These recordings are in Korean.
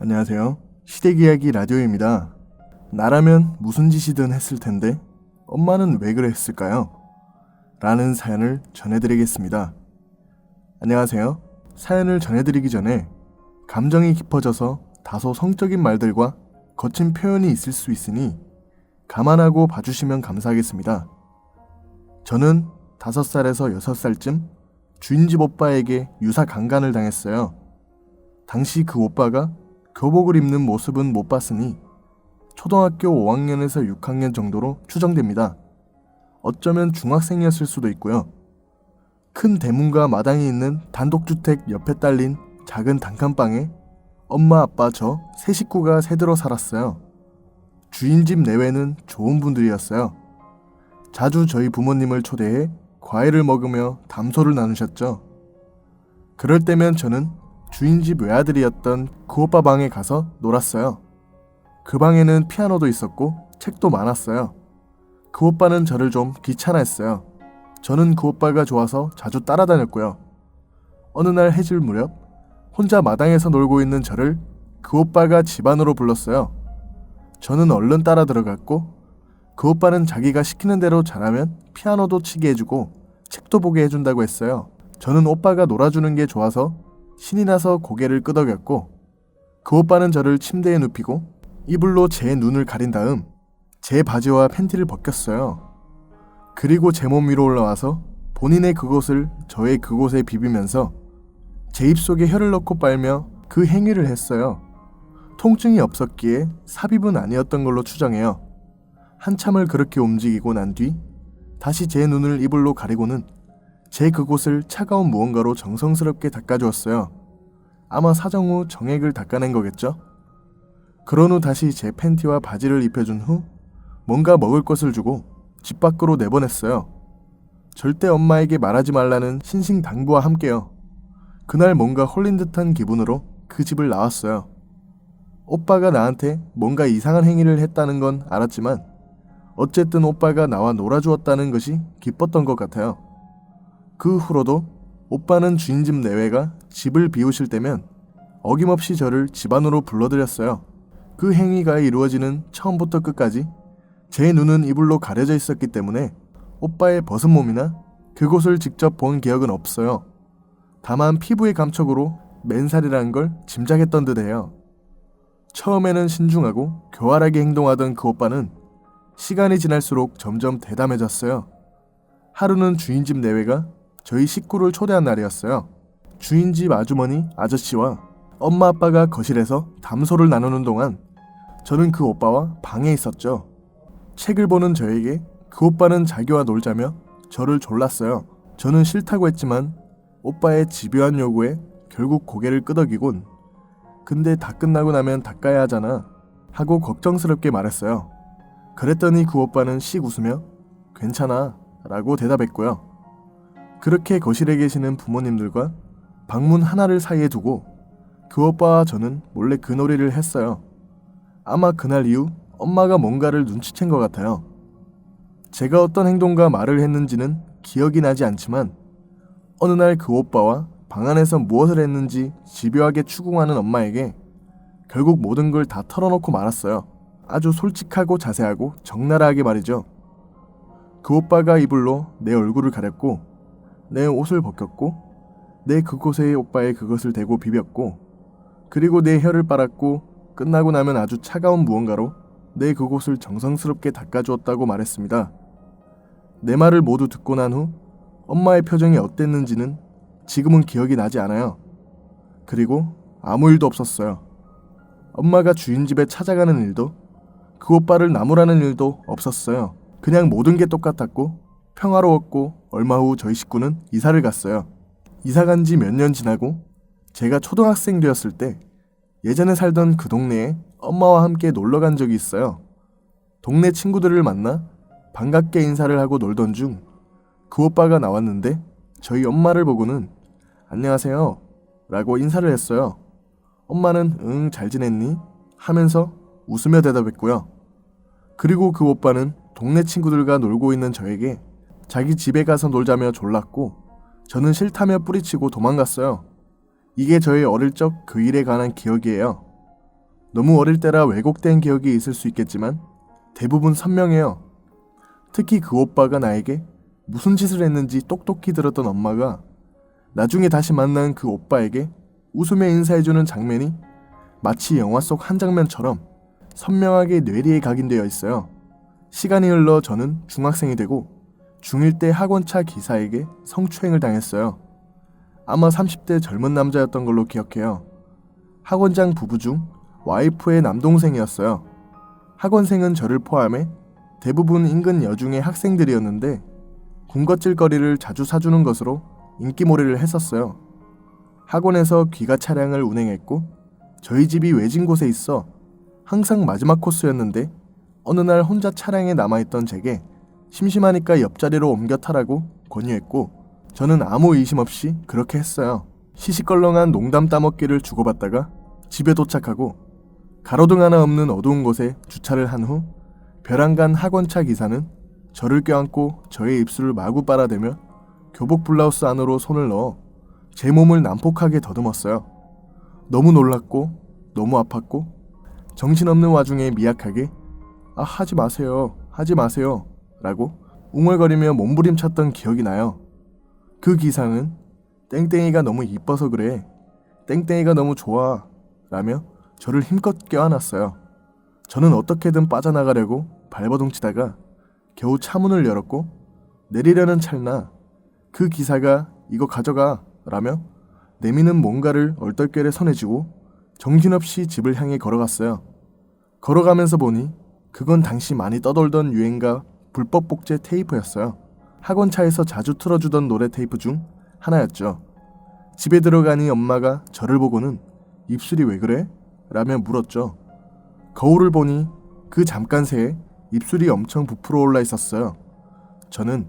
안녕하세요. 시댁이야기 라디오입니다. 나라면 무슨 짓이든 했을 텐데 엄마는 왜 그랬을까요? 라는 사연을 전해드리겠습니다. 안녕하세요. 사연을 전해드리기 전에 감정이 깊어져서 다소 성적인 말들과 거친 표현이 있을 수 있으니 감안하고 봐주시면 감사하겠습니다. 저는 5살에서 6살쯤 주인집 오빠에게 유사 강간을 당했어요. 당시 그 오빠가 교복을 입는 모습은 못 봤으니 초등학교 5학년에서 6학년 정도로 추정됩니다. 어쩌면 중학생이었을 수도 있고요. 큰 대문과 마당이 있는 단독주택 옆에 딸린 작은 단칸방에 엄마, 아빠, 저 세 식구가 새들어 살았어요. 주인집 내외는 좋은 분들이었어요. 자주 저희 부모님을 초대해 과일을 먹으며 담소를 나누셨죠. 그럴 때면 저는 주인집 외아들이었던 그 오빠 방에 가서 놀았어요. 그 방에는 피아노도 있었고 책도 많았어요. 그 오빠는 저를 좀 귀찮아했어요. 저는 그 오빠가 좋아서 자주 따라다녔고요. 어느 날 해질 무렵 혼자 마당에서 놀고 있는 저를 그 오빠가 집 안으로 불렀어요. 저는 얼른 따라 들어갔고 그 오빠는 자기가 시키는 대로 잘하면 피아노도 치게 해주고 책도 보게 해준다고 했어요. 저는 오빠가 놀아주는 게 좋아서 신이 나서 고개를 끄덕였고 그 오빠는 저를 침대에 눕히고 이불로 제 눈을 가린 다음 제 바지와 팬티를 벗겼어요. 그리고 제 몸 위로 올라와서 본인의 그곳을 저의 그곳에 비비면서 제 입속에 혀를 넣고 빨며 그 행위를 했어요. 통증이 없었기에 삽입은 아니었던 걸로 추정해요. 한참을 그렇게 움직이고 난 뒤 다시 제 눈을 이불로 가리고는 제 그곳을 차가운 무언가로 정성스럽게 닦아주었어요. 아마 사정 후 정액을 닦아낸 거겠죠? 그런 후 다시 제 팬티와 바지를 입혀준 후 뭔가 먹을 것을 주고 집 밖으로 내보냈어요. 절대 엄마에게 말하지 말라는 신신당부와 함께요. 그날 뭔가 홀린 듯한 기분으로 그 집을 나왔어요. 오빠가 나한테 뭔가 이상한 행위를 했다는 건 알았지만 어쨌든 오빠가 나와 놀아주었다는 것이 기뻤던 것 같아요. 그 후로도 오빠는 주인집 내외가 집을 비우실 때면 어김없이 저를 집 안으로 불러들였어요. 그 행위가 이루어지는 처음부터 끝까지 제 눈은 이불로 가려져 있었기 때문에 오빠의 벗은 몸이나 그곳을 직접 본 기억은 없어요. 다만 피부의 감촉으로 맨살이라는 걸 짐작했던 듯해요. 처음에는 신중하고 교활하게 행동하던 그 오빠는 시간이 지날수록 점점 대담해졌어요. 하루는 주인집 내외가 저희 식구를 초대한 날이었어요. 주인집 아주머니, 아저씨와 엄마 아빠가 거실에서 담소를 나누는 동안 저는 그 오빠와 방에 있었죠. 책을 보는 저에게 그 오빠는 자기와 놀자며 저를 졸랐어요. 저는 싫다고 했지만 오빠의 집요한 요구에 결국 고개를 끄덕이곤 근데 다 끝나고 나면 닦아야 하잖아 하고 걱정스럽게 말했어요. 그랬더니 그 오빠는 씩 웃으며 괜찮아 라고 대답했고요. 그렇게 거실에 계시는 부모님들과 방문 하나를 사이에 두고 그 오빠와 저는 몰래 그 놀이를 했어요. 아마 그날 이후 엄마가 뭔가를 눈치챈 것 같아요. 제가 어떤 행동과 말을 했는지는 기억이 나지 않지만 어느 날 그 오빠와 방 안에서 무엇을 했는지 집요하게 추궁하는 엄마에게 결국 모든 걸 다 털어놓고 말았어요. 아주 솔직하고 자세하고 적나라하게 말이죠. 그 오빠가 이불로 내 얼굴을 가렸고 내 옷을 벗겼고 내 그곳에 오빠의 그것을 대고 비볐고 그리고 내 혀를 빨았고 끝나고 나면 아주 차가운 무언가로 내 그곳을 정성스럽게 닦아주었다고 말했습니다. 내 말을 모두 듣고 난 후 엄마의 표정이 어땠는지는 지금은 기억이 나지 않아요. 그리고 아무 일도 없었어요. 엄마가 주인집에 찾아가는 일도 그 오빠를 나무라는 일도 없었어요. 그냥 모든 게 똑같았고 평화로웠고 얼마 후 저희 식구는 이사를 갔어요. 이사 간 지 몇 년 지나고 제가 초등학생 되었을 때 예전에 살던 그 동네에 엄마와 함께 놀러 간 적이 있어요. 동네 친구들을 만나 반갑게 인사를 하고 놀던 중 그 오빠가 나왔는데 저희 엄마를 보고는 안녕하세요 라고 인사를 했어요. 엄마는 응 잘 지냈니? 하면서 웃으며 대답했고요. 그리고 그 오빠는 동네 친구들과 놀고 있는 저에게 자기 집에 가서 놀자며 졸랐고 저는 싫다며 뿌리치고 도망갔어요. 이게 저의 어릴 적 그 일에 관한 기억이에요. 너무 어릴 때라 왜곡된 기억이 있을 수 있겠지만 대부분 선명해요. 특히 그 오빠가 나에게 무슨 짓을 했는지 똑똑히 들었던 엄마가 나중에 다시 만난 그 오빠에게 웃으며 인사해주는 장면이 마치 영화 속 한 장면처럼 선명하게 뇌리에 각인되어 있어요. 시간이 흘러 저는 중학생이 되고 중1 때 학원차 기사에게 성추행을 당했어요. 아마 30대 젊은 남자였던 걸로 기억해요. 학원장 부부 중 와이프의 남동생이었어요. 학원생은 저를 포함해 대부분 인근 여중의 학생들이었는데 군것질거리를 자주 사주는 것으로 인기몰이를 했었어요. 학원에서 귀가 차량을 운행했고 저희 집이 외진 곳에 있어 항상 마지막 코스였는데 어느 날 혼자 차량에 남아있던 제게 심심하니까 옆자리로 옮겨 타라고 권유했고 저는 아무 의심 없이 그렇게 했어요. 시시껄렁한 농담 따먹기를 주고받다가 집에 도착하고 가로등 하나 없는 어두운 곳에 주차를 한 후 벼랑간 학원차 기사는 저를 껴안고 저의 입술을 마구 빨아대며 교복 블라우스 안으로 손을 넣어 제 몸을 난폭하게 더듬었어요. 너무 놀랐고 너무 아팠고 정신없는 와중에 미약하게 하지 마세요 하지 마세요 라고 웅얼거리며 몸부림쳤던 기억이 나요. 그 기사는 땡땡이가 너무 이뻐서 그래, 땡땡이가 너무 좋아 라며 저를 힘껏 껴안았어요. 저는 어떻게든 빠져나가려고 발버둥치다가 겨우 차문을 열었고 내리려는 찰나 그 기사가 이거 가져가 라며 내미는 뭔가를 얼떨결에 손에 쥐고 정신없이 집을 향해 걸어갔어요. 걸어가면서 보니 그건 당시 많이 떠돌던 유행가 불법 복제 테이프였어요. 학원차에서 자주 틀어주던 노래 테이프 중 하나였죠. 집에 들어가니 엄마가 저를 보고는 입술이 왜 그래? 라며 물었죠. 거울을 보니 그 잠깐 새에 입술이 엄청 부풀어 올라 있었어요. 저는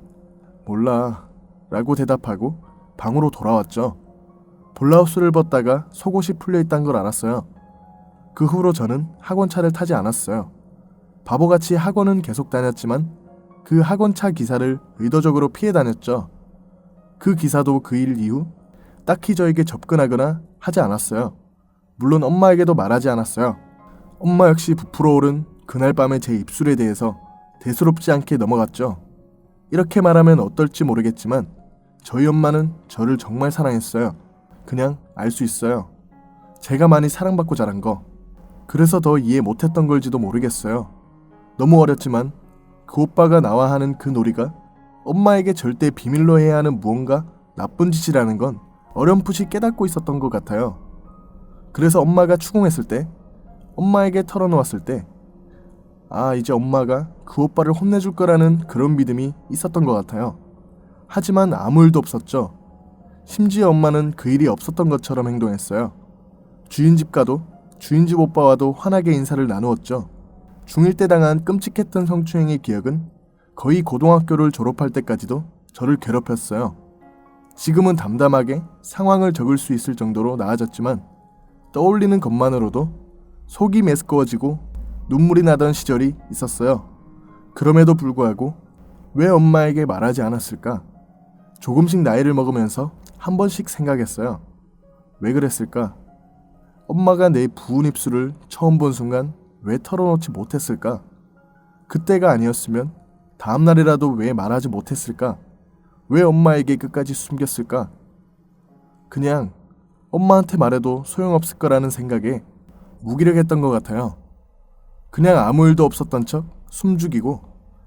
몰라 라고 대답하고 방으로 돌아왔죠. 블라우스를 벗다가 속옷이 풀려있다는 걸 알았어요. 그 후로 저는 학원차를 타지 않았어요. 바보같이 학원은 계속 다녔지만 그 학원차 기사를 의도적으로 피해 다녔죠. 그 기사도 그 일 이후 딱히 저에게 접근하거나 하지 않았어요. 물론 엄마에게도 말하지 않았어요. 엄마 역시 부풀어 오른 그날 밤의 제 입술에 대해서 대수롭지 않게 넘어갔죠. 이렇게 말하면 어떨지 모르겠지만 저희 엄마는 저를 정말 사랑했어요. 그냥 알 수 있어요. 제가 많이 사랑받고 자란 거. 그래서 더 이해 못했던 걸지도 모르겠어요. 너무 어렸지만 그 오빠가 나와 하는 그 놀이가 엄마에게 절대 비밀로 해야 하는 무언가 나쁜 짓이라는 건 어렴풋이 깨닫고 있었던 것 같아요. 그래서 엄마가 추궁했을 때, 엄마에게 털어놓았을 때 이제 엄마가 그 오빠를 혼내줄 거라는 그런 믿음이 있었던 것 같아요. 하지만 아무 일도 없었죠. 심지어 엄마는 그 일이 없었던 것처럼 행동했어요. 주인집 가도 주인집 오빠와도 환하게 인사를 나누었죠. 중1 때 당한 끔찍했던 성추행의 기억은 거의 고등학교를 졸업할 때까지도 저를 괴롭혔어요. 지금은 담담하게 상황을 적을 수 있을 정도로 나아졌지만 떠올리는 것만으로도 속이 메스꺼워지고 눈물이 나던 시절이 있었어요. 그럼에도 불구하고 왜 엄마에게 말하지 않았을까? 조금씩 나이를 먹으면서 한 번씩 생각했어요. 왜 그랬을까? 엄마가 내 부은 입술을 처음 본 순간 왜 털어놓지 못했을까? 그때가 아니었으면 다음날이라도 왜 말하지 못했을까? 왜 엄마에게 끝까지 숨겼을까? 그냥 엄마한테 말해도 소용없을 거라는 생각에 무기력했던 것 같아요. 그냥 아무 일도 없었던 척 숨죽이고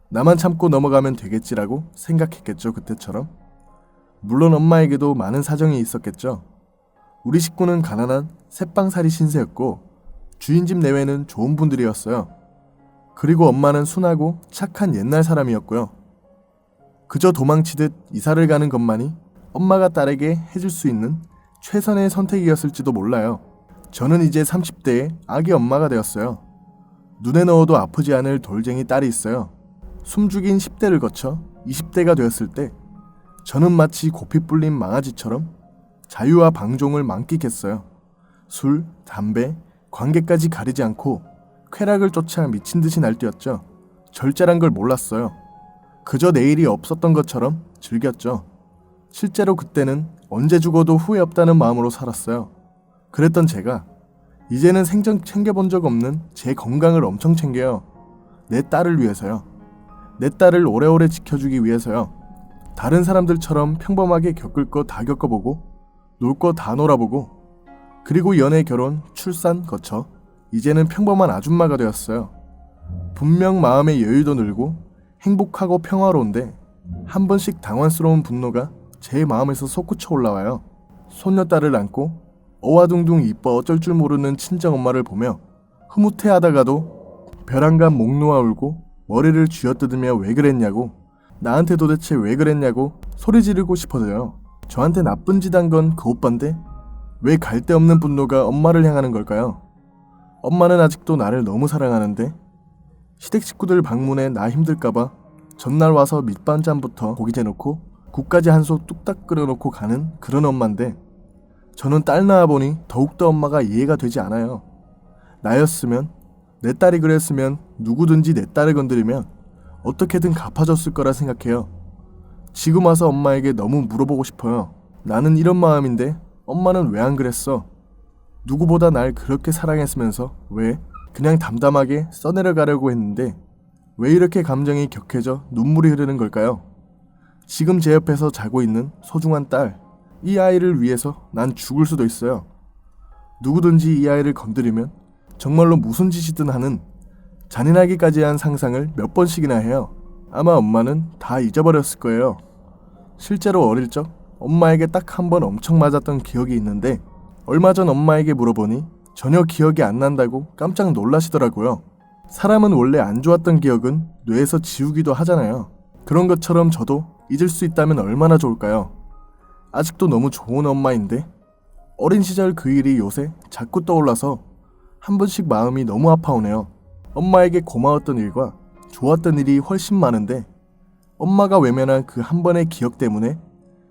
나만 참고 넘어가면 되겠지라고 생각했겠죠, 그때처럼. 물론 엄마에게도 많은 사정이 있었겠죠. 우리 식구는 가난한 새빵살이 신세였고 주인집 내외는 좋은 분들이었어요. 그리고 엄마는 순하고 착한 옛날 사람이었고요. 그저 도망치듯 이사를 가는 것만이 엄마가 딸에게 해줄 수 있는 최선의 선택이었을지도 몰라요. 저는 이제 30대에 아기 엄마가 되었어요. 눈에 넣어도 아프지 않을 돌쟁이 딸이 있어요. 숨죽인 10대를 거쳐 20대가 되었을 때 저는 마치 고삐 뿔린 망아지처럼 자유와 방종을 만끽했어요. 술, 담배, 관계까지 가리지 않고 쾌락을 쫓아 미친 듯이 날뛰었죠. 절제란 걸 몰랐어요. 그저 내일이 없었던 것처럼 즐겼죠. 실제로 그때는 언제 죽어도 후회 없다는 마음으로 살았어요. 그랬던 제가 이제는 생전 챙겨본 적 없는 제 건강을 엄청 챙겨요. 내 딸을 위해서요. 내 딸을 오래오래 지켜주기 위해서요. 다른 사람들처럼 평범하게 겪을 거 다 겪어보고 놀 거 다 놀아보고 그리고 연애, 결혼, 출산 거쳐 이제는 평범한 아줌마가 되었어요. 분명 마음의 여유도 늘고 행복하고 평화로운데 한 번씩 당황스러운 분노가 제 마음에서 솟구쳐 올라와요. 손녀딸을 안고 어와둥둥 이뻐 어쩔 줄 모르는 친정엄마를 보며 흐뭇해하다가도 벼랑간 목 놓아 울고 머리를 쥐어뜯으며 왜 그랬냐고, 나한테 도대체 왜 그랬냐고 소리 지르고 싶어져요. 저한테 나쁜 짓 한 건 그 오빠인데 왜 갈데 없는 분노가 엄마를 향하는 걸까요? 엄마는 아직도 나를 너무 사랑하는데 시댁 식구들 방문에 나 힘들까봐 전날 와서 밑반찬부터 고기 재놓고 국까지 한 솥 뚝딱 끓여놓고 가는 그런 엄마인데 저는 딸 낳아보니 더욱더 엄마가 이해가 되지 않아요. 나였으면, 내 딸이 그랬으면 누구든지 내 딸을 건드리면 어떻게든 갚아줬을 거라 생각해요. 지금 와서 엄마에게 너무 물어보고 싶어요. 나는 이런 마음인데 엄마는 왜 안 그랬어? 누구보다 날 그렇게 사랑했으면서 왜 그냥 담담하게 써내려가려고 했는데 왜 이렇게 감정이 격해져 눈물이 흐르는 걸까요? 지금 제 옆에서 자고 있는 소중한 딸, 이 아이를 위해서 난 죽을 수도 있어요. 누구든지 이 아이를 건드리면 정말로 무슨 짓이든 하는 잔인하기까지 한 상상을 몇 번씩이나 해요. 아마 엄마는 다 잊어버렸을 거예요. 실제로 어릴 적 엄마에게 딱 한 번 엄청 맞았던 기억이 있는데 얼마 전 엄마에게 물어보니 전혀 기억이 안 난다고 깜짝 놀라시더라고요. 사람은 원래 안 좋았던 기억은 뇌에서 지우기도 하잖아요. 그런 것처럼 저도 잊을 수 있다면 얼마나 좋을까요? 아직도 너무 좋은 엄마인데 어린 시절 그 일이 요새 자꾸 떠올라서 한 번씩 마음이 너무 아파오네요. 엄마에게 고마웠던 일과 좋았던 일이 훨씬 많은데 엄마가 외면한 그 한 번의 기억 때문에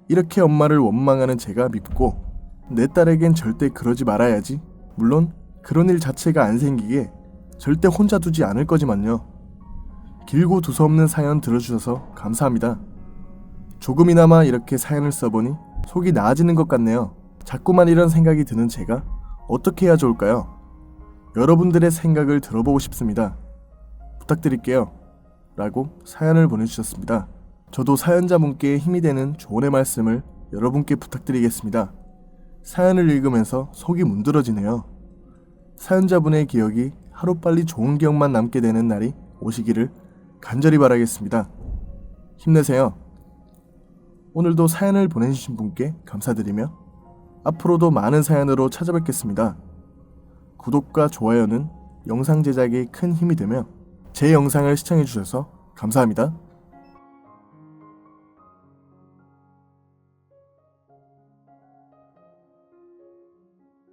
이렇게 엄마를 원망하는 제가 밉고 내 딸에겐 절대 그러지 말아야지. 물론 그런 일 자체가 안 생기게 절대 혼자 두지 않을 거지만요. 길고 두서없는 사연 들어주셔서 감사합니다. 조금이나마 이렇게 사연을 써보니 속이 나아지는 것 같네요. 자꾸만 이런 생각이 드는 제가 어떻게 해야 좋을까요? 여러분들의 생각을 들어보고 싶습니다. 부탁드릴게요. 라고 사연을 보내주셨습니다. 저도 사연자분께 힘이 되는 조언의 말씀을 여러분께 부탁드리겠습니다. 사연을 읽으면서 속이 문드러지네요. 사연자분의 기억이 하루빨리 좋은 기억만 남게 되는 날이 오시기를 간절히 바라겠습니다. 힘내세요. 오늘도 사연을 보내주신 분께 감사드리며 앞으로도 많은 사연으로 찾아뵙겠습니다. 구독과 좋아요는 영상 제작에 큰 힘이 되며 제 영상을 시청해주셔서 감사합니다.